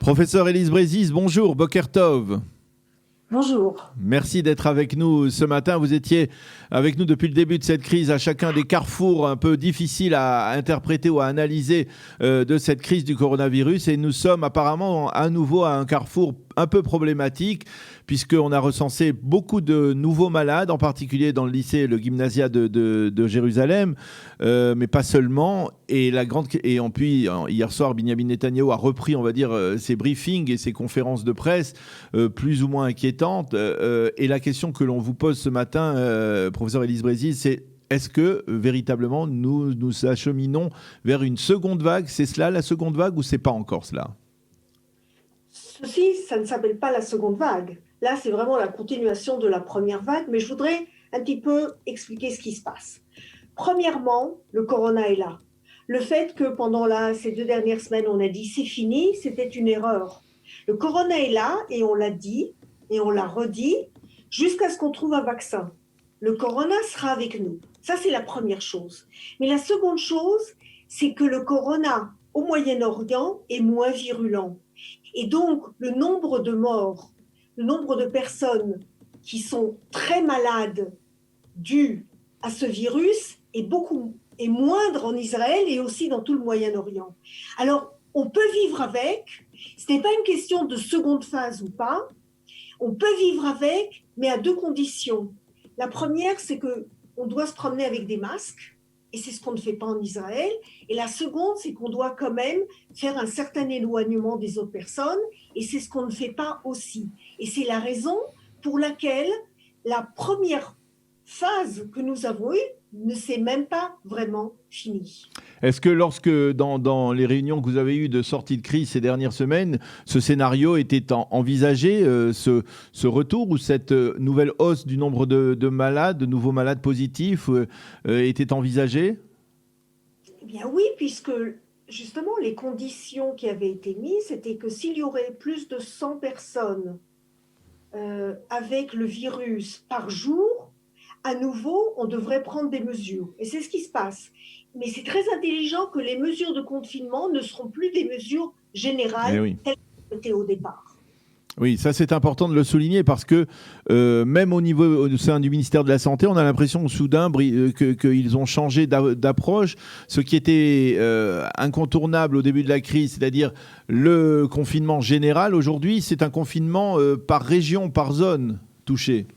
Professeur Élise Brézis, bonjour, Boker Tov. Bonjour. Merci d'être avec nous ce matin. Vous étiez avec nous depuis le début de cette crise à chacun des carrefours un peu difficiles à interpréter ou à analyser de cette crise du coronavirus. Et nous sommes apparemment à nouveau à un carrefour un peu problématique puisqu'on a recensé beaucoup de nouveaux malades, en particulier dans le lycée, le gymnasia de Jérusalem, mais pas seulement. Et puis hier soir, Benjamin Netanyahou a repris, on va dire, ses briefings et ses conférences de presse plus ou moins inquiétantes. Et la question que l'on vous pose ce matin, professeur Élise Brézis, c'est: est-ce que véritablement nous acheminons vers une seconde vague? C'est cela la seconde vague ou c'est pas encore cela? Ceci, ça ne s'appelle pas la seconde vague. Là, c'est vraiment la continuation de la première vague, mais je voudrais un petit peu expliquer ce qui se passe. Premièrement, le corona est là. Le fait que pendant ces 2 dernières semaines, on a dit c'est fini, c'était une erreur. Le corona est là et on l'a dit et on l'a redit jusqu'à ce qu'on trouve un vaccin. Le corona sera avec nous. Ça, c'est la première chose. Mais la seconde chose, c'est que le corona au Moyen-Orient est moins virulent. Et donc, le nombre de morts, le nombre de personnes qui sont très malades dues à ce virus est moindre en Israël et aussi dans tout le Moyen-Orient. Alors, on peut vivre avec. Ce n'est pas une question de seconde phase ou pas. On peut vivre avec, mais à 2 conditions. La première, c'est qu'on doit se promener avec des masques. Et c'est ce qu'on ne fait pas en Israël. Et la seconde, c'est qu'on doit quand même faire un certain éloignement des autres personnes. Et c'est ce qu'on ne fait pas aussi. Et c'est la raison pour laquelle la première phase que nous avons eue ne s'est même pas vraiment finie. Est-ce que lorsque, dans les réunions que vous avez eues de sortie de crise ces dernières semaines, ce scénario était envisagé, ce retour ou cette nouvelle hausse du nombre de malades, de nouveaux malades positifs, était envisagé? Eh bien oui, puisque justement les conditions qui avaient été mises, c'était que s'il y aurait plus de 100 personnes avec le virus par jour, à nouveau, on devrait prendre des mesures. Et c'est ce qui se passe. Mais c'est très intelligent que les mesures de confinement ne seront plus des mesures générales telles qu'elles étaient au départ. Oui, ça c'est important de le souligner parce que même au sein du ministère de la Santé, on a l'impression soudain qu'ils ont changé d'approche. Ce qui était incontournable au début de la crise, c'est-à-dire le confinement général, aujourd'hui c'est un confinement par région, par zone touchée.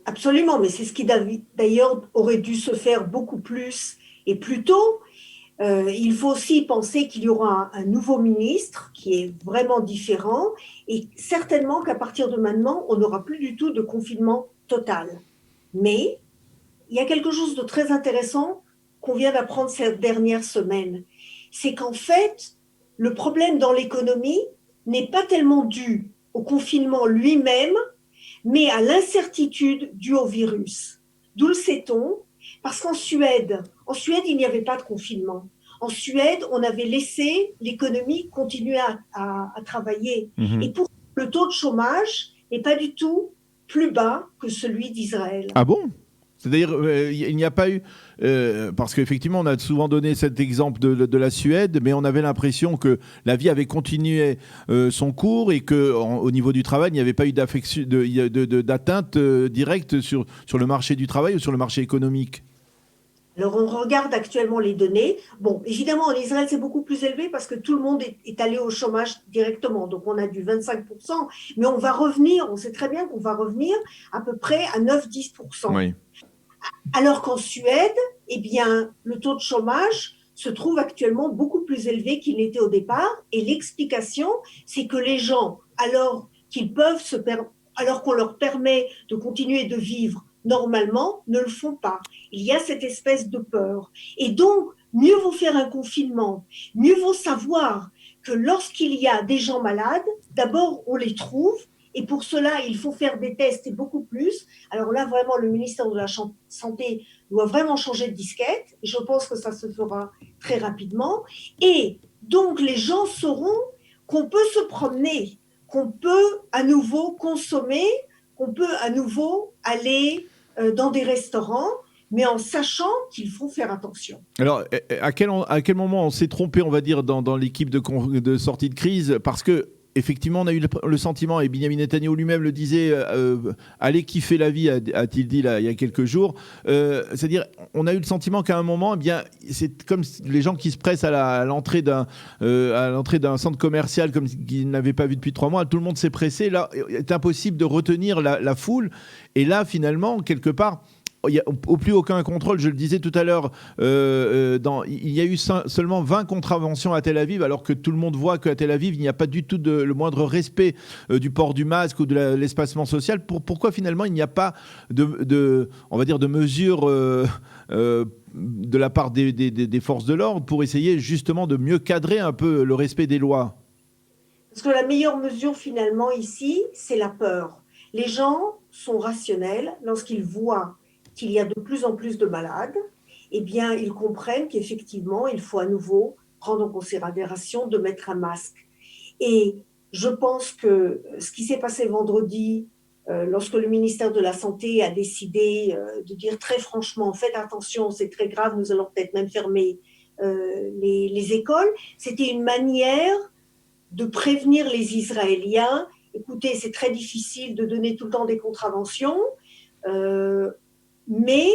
Absolument, mais c'est ce qui d'ailleurs aurait dû se faire beaucoup plus et plus tôt. Il faut aussi penser qu'il y aura un nouveau ministre qui est vraiment différent et certainement qu'à partir de maintenant, on n'aura plus du tout de confinement total. Mais il y a quelque chose de très intéressant qu'on vient d'apprendre cette dernière semaine. C'est qu'en fait, le problème dans l'économie n'est pas tellement dû au confinement lui-même, mais à l'incertitude due au virus. D'où le sait-on? Parce qu'en Suède, il n'y avait pas de confinement. En Suède, on avait laissé l'économie continuer à travailler. Mmh. Et pour le taux de chômage n'est pas du tout plus bas que celui d'Israël. Ah bon? C'est-à-dire, il n'y a pas eu... parce qu'effectivement, on a souvent donné cet exemple de la Suède, mais on avait l'impression que la vie avait continué son cours et qu'au niveau du travail, il n'y avait pas eu d'atteinte directe sur le marché du travail ou sur le marché économique. Alors, on regarde actuellement les données. Bon, évidemment, en Israël, c'est beaucoup plus élevé parce que tout le monde est allé au chômage directement. Donc, on a du 25%. Mais on va revenir, on sait très bien qu'on va revenir à peu près à 9-10%. Oui. Alors qu'en Suède, eh bien, le taux de chômage se trouve actuellement beaucoup plus élevé qu'il n'était au départ. Et l'explication, c'est que les gens, alors qu'on leur permet de continuer de vivre normalement, ne le font pas. Il y a cette espèce de peur. Et donc, mieux vaut faire un confinement, mieux vaut savoir que lorsqu'il y a des gens malades, d'abord, on les trouve, et pour cela, il faut faire des tests et beaucoup plus. Alors là, vraiment, le ministère de la Santé doit vraiment changer de disquette, et je pense que ça se fera très rapidement. Et donc, les gens sauront qu'on peut se promener, qu'on peut à nouveau consommer, qu'on peut à nouveau aller dans des restaurants, mais en sachant qu'il faut faire attention. Alors, à quel moment on s'est trompé, on va dire, dans l'équipe de sortie de crise? Parce que effectivement, on a eu le sentiment, et Benyamin Netanyahou lui-même le disait, allez kiffer la vie, a-t-il dit là, il y a quelques jours. C'est-à-dire, on a eu le sentiment qu'à un moment, eh bien, c'est comme les gens qui se pressent à l'entrée d'un centre commercial comme qu'ils n'avaient pas vu depuis 3 mois. Tout le monde s'est pressé. Là, il est impossible de retenir la foule. Et là, finalement, quelque part, il n'y a au plus aucun contrôle. Je le disais tout à l'heure, il y a eu seulement 20 contraventions à Tel Aviv, alors que tout le monde voit qu'à Tel Aviv, il n'y a pas du tout le moindre respect du port du masque ou de l'espacement social. Pourquoi finalement il n'y a pas on va dire, de mesures de la part des forces de l'ordre pour essayer justement de mieux cadrer un peu le respect des lois? Parce que la meilleure mesure finalement ici, c'est la peur. Les gens sont rationnels lorsqu'ils voient qu'il y a de plus en plus de malades, eh bien, ils comprennent qu'effectivement, il faut à nouveau prendre en considération de mettre un masque. Et je pense que ce qui s'est passé vendredi, lorsque le ministère de la Santé a décidé de dire très franchement, faites attention, c'est très grave, nous allons peut-être même fermer les écoles, c'était une manière de prévenir les Israéliens. Écoutez, c'est très difficile de donner tout le temps des contraventions, mais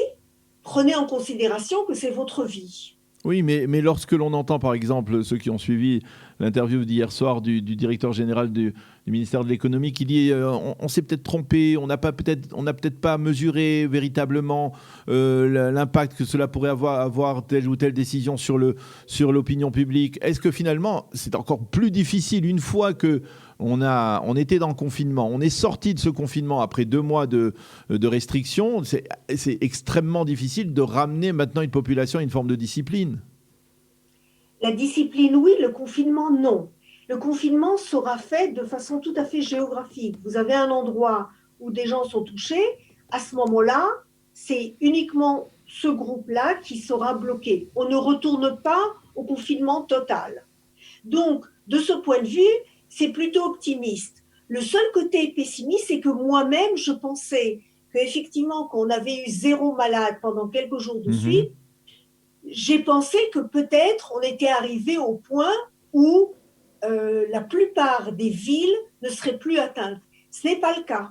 prenez en considération que c'est votre vie. Oui, mais lorsque l'on entend, par exemple, ceux qui ont suivi l'interview d'hier soir du directeur général du ministère de l'économie qui dit on s'est peut-être trompé, on n'a peut-être pas mesuré véritablement l'impact que cela pourrait avoir telle ou telle décision sur l'opinion publique. Est-ce que finalement, c'est encore plus difficile une fois que on était dans le confinement, on est sorti de ce confinement après 2 mois de restrictions, c'est extrêmement difficile de ramener maintenant une population à une forme de discipline. La discipline, oui, le confinement, non. Le confinement sera fait de façon tout à fait géographique. Vous avez un endroit où des gens sont touchés, à ce moment-là, c'est uniquement ce groupe-là qui sera bloqué. On ne retourne pas au confinement total. Donc, de ce point de vue, c'est plutôt optimiste. Le seul côté pessimiste, c'est que moi-même, je pensais qu'effectivement, qu'on avait eu 0 malade pendant quelques jours de suite, j'ai pensé que peut-être on était arrivé au point où la plupart des villes ne seraient plus atteintes. Ce n'est pas le cas.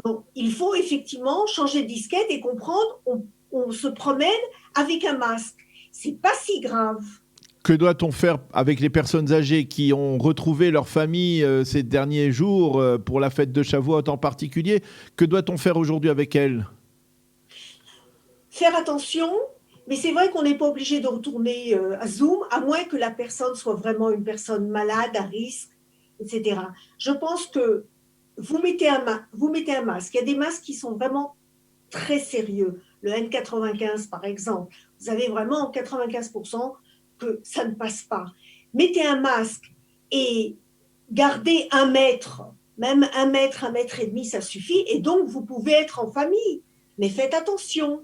Donc, il faut effectivement changer de disquette et comprendre, on se promène avec un masque. C'est pas si grave. Que doit-on faire avec les personnes âgées qui ont retrouvé leur famille ces derniers jours pour la fête de Shavuot en particulier? Que doit-on faire aujourd'hui avec elles? Faire attention, mais c'est vrai qu'on n'est pas obligé de retourner à Zoom, à moins que la personne soit vraiment une personne malade, à risque, etc. Je pense que vous mettez un masque. Il y a des masques qui sont vraiment très sérieux. Le N95, par exemple, vous avez vraiment 95% que ça ne passe pas. Mettez un masque et gardez 1 mètre, même 1 mètre, 1,5 mètres, ça suffit. Et donc, vous pouvez être en famille. Mais faites attention.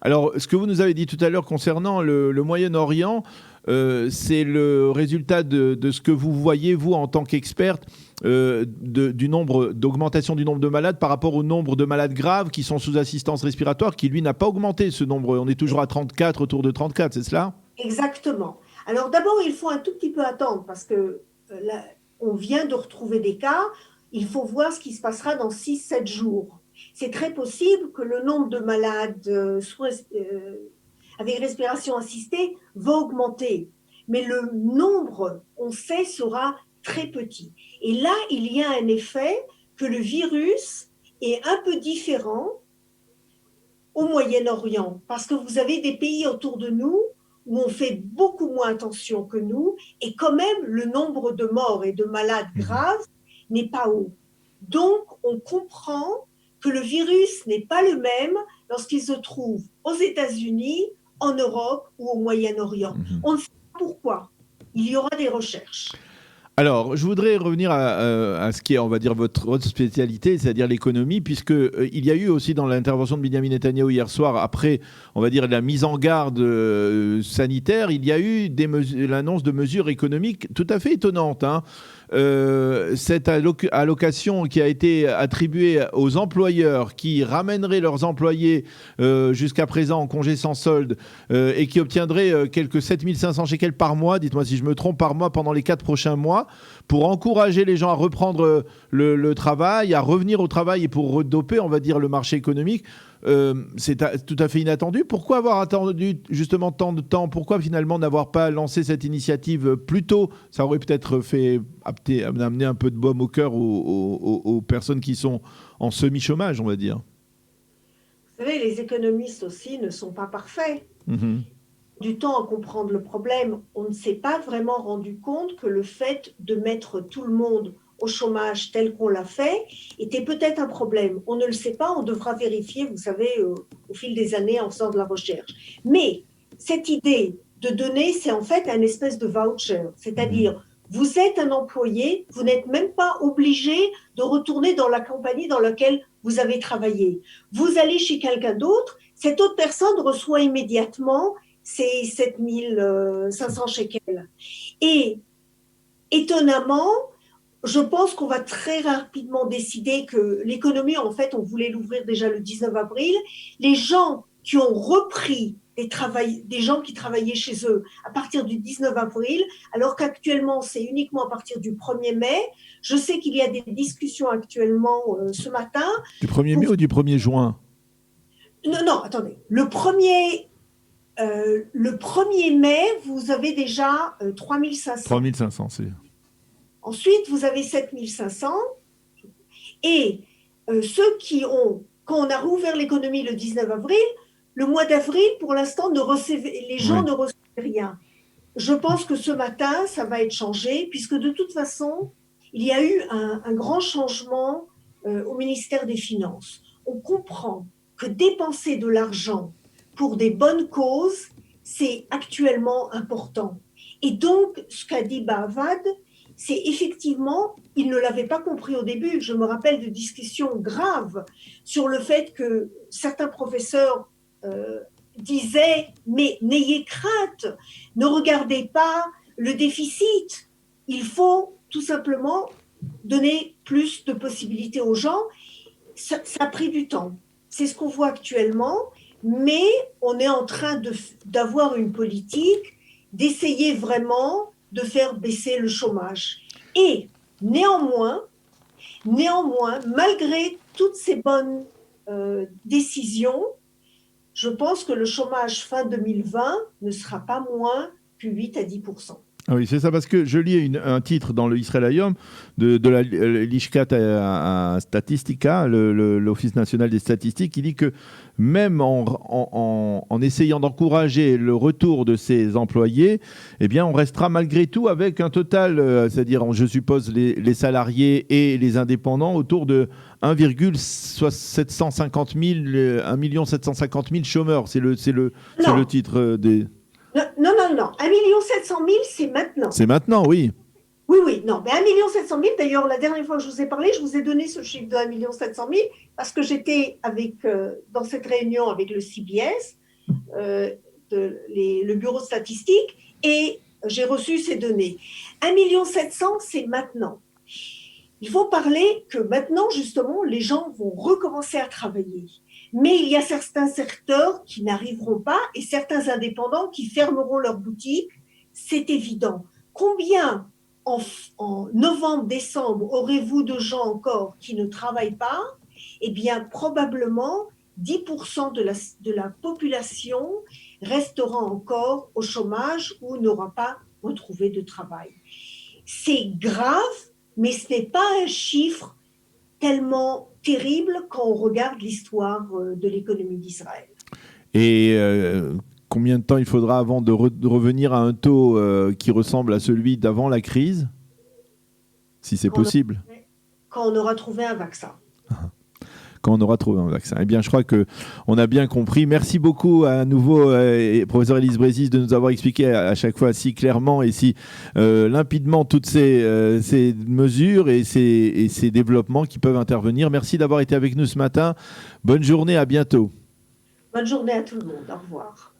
Alors, ce que vous nous avez dit tout à l'heure concernant le Moyen-Orient, c'est le résultat de ce que vous voyez, vous, en tant qu'experte, d'augmentation du nombre de malades par rapport au nombre de malades graves qui sont sous assistance respiratoire, qui, lui, n'a pas augmenté, ce nombre. On est toujours à 34, autour de 34, c'est cela ? Exactement. Alors, d'abord, il faut un tout petit peu attendre parce que là, on vient de retrouver des cas. Il faut voir ce qui se passera dans 6-7 jours. C'est très possible que le nombre de malades avec respiration assistée va augmenter. Mais le nombre, on sait, sera très petit. Et là, il y a un effet que le virus est un peu différent au Moyen-Orient. Parce que vous avez des pays autour de nous où on fait beaucoup moins attention que nous. Et quand même, le nombre de morts et de malades graves n'est pas haut. Donc, on comprend que le virus n'est pas le même lorsqu'il se trouve aux États-Unis, en Europe ou au Moyen-Orient. On ne sait pas pourquoi. Il y aura des recherches. Alors, je voudrais revenir à ce qui est, on va dire, votre spécialité, c'est-à-dire l'économie, puisqu'il y a eu aussi dans l'intervention de Benyamin Netanyahou hier soir, après, on va dire, la mise en garde sanitaire, il y a eu l'annonce de mesures économiques tout à fait étonnantes. Cette allocation qui a été attribuée aux employeurs qui ramèneraient leurs employés jusqu'à présent en congé sans solde et qui obtiendraient quelques 7 500 shekels par mois, dites-moi si je me trompe, par mois pendant les 4 prochains mois. loi pour encourager les gens à reprendre le travail, à revenir au travail et pour redoper, on va dire, le marché économique. C'est tout à fait inattendu. Pourquoi avoir attendu justement tant de temps? Pourquoi finalement n'avoir pas lancé cette initiative plus tôt? Ça aurait peut-être amené un peu de baume au cœur aux personnes qui sont en semi-chômage, on va dire. Vous savez, les économistes aussi ne sont pas parfaits. Du temps à comprendre le problème. On ne s'est pas vraiment rendu compte que le fait de mettre tout le monde au chômage tel qu'on l'a fait était peut-être un problème. On ne le sait pas, on devra vérifier, vous savez, au fil des années en faisant de la recherche. Mais cette idée de donner, c'est en fait un espèce de voucher, c'est-à-dire vous êtes un employé, vous n'êtes même pas obligé de retourner dans la compagnie dans laquelle vous avez travaillé. Vous allez chez quelqu'un d'autre, cette autre personne reçoit immédiatement ces 7500 shekels. Et étonnamment, je pense qu'on va très rapidement décider que l'économie, en fait, on voulait l'ouvrir déjà le 19 avril. Les gens qui ont repris des gens qui travaillaient chez eux à partir du 19 avril, alors qu'actuellement, c'est uniquement à partir du 1er mai. Je sais qu'il y a des discussions actuellement ce matin. Du 1er mai ou du 1er juin? Non, attendez. Le 1er mai, vous avez déjà 3500. 3500, c'est... Ensuite, vous avez 7500. Et ceux quand on a rouvert l'économie le 19 avril, le mois d'avril, pour l'instant, les gens ne recevaient rien. Je pense que ce matin, ça va être changé, puisque de toute façon, il y a eu un grand changement au ministère des Finances. On comprend que dépenser de l'argent pour des bonnes causes, c'est actuellement important. Et donc, ce qu'a dit Bahavad, c'est effectivement, il ne l'avait pas compris au début. Je me rappelle de discussions graves sur le fait que certains professeurs disaient « mais n'ayez crainte, ne regardez pas le déficit, il faut tout simplement donner plus de possibilités aux gens ». Ça a pris du temps. C'est ce qu'on voit actuellement, mais on est en train d'avoir une politique, d'essayer vraiment de faire baisser le chômage. Et néanmoins, malgré toutes ces bonnes décisions, je pense que le chômage fin 2020 ne sera pas moins que 8 à 10%. Ah oui, c'est ça, parce que je lis un titre dans le Israël Hayom de la Lishkat Statistika, l'Office national des statistiques, qui dit que même en essayant d'encourager le retour de ces employés, eh bien, on restera malgré tout avec un total, c'est-à-dire, je suppose, les salariés et les indépendants, autour de 1,750 000 chômeurs. C'est le titre des... Non. 1 700 000, c'est maintenant. C'est maintenant, oui. Oui, non. Mais 1 700 000, d'ailleurs, la dernière fois que je vous ai parlé, je vous ai donné ce chiffre de 1 700 000 parce que j'étais dans cette réunion avec le CBS, le bureau de statistique, et j'ai reçu ces données. 1 700 000, c'est maintenant. Il faut parler que maintenant, justement, les gens vont recommencer à travailler. Mais il y a certains secteurs qui n'arriveront pas et certains indépendants qui fermeront leurs boutiques, c'est évident. Combien en novembre, décembre, aurez-vous de gens encore qui ne travaillent pas? Eh bien, probablement 10% de la population restera encore au chômage ou n'aura pas retrouvé de travail. C'est grave, mais ce n'est pas un chiffre tellement terrible quand on regarde l'histoire de l'économie d'Israël. Et combien de temps il faudra avant de revenir à un taux qui ressemble à celui d'avant la crise, si c'est possible? Quand on aura trouvé un vaccin. Quand on aura trouvé un vaccin. Eh bien, je crois qu'on a bien compris. Merci beaucoup à nouveau, professeur Élise Brézis, de nous avoir expliqué à chaque fois si clairement et si limpidement toutes ces mesures et ces développements qui peuvent intervenir. Merci d'avoir été avec nous ce matin. Bonne journée, à bientôt. Bonne journée à tout le monde. Au revoir.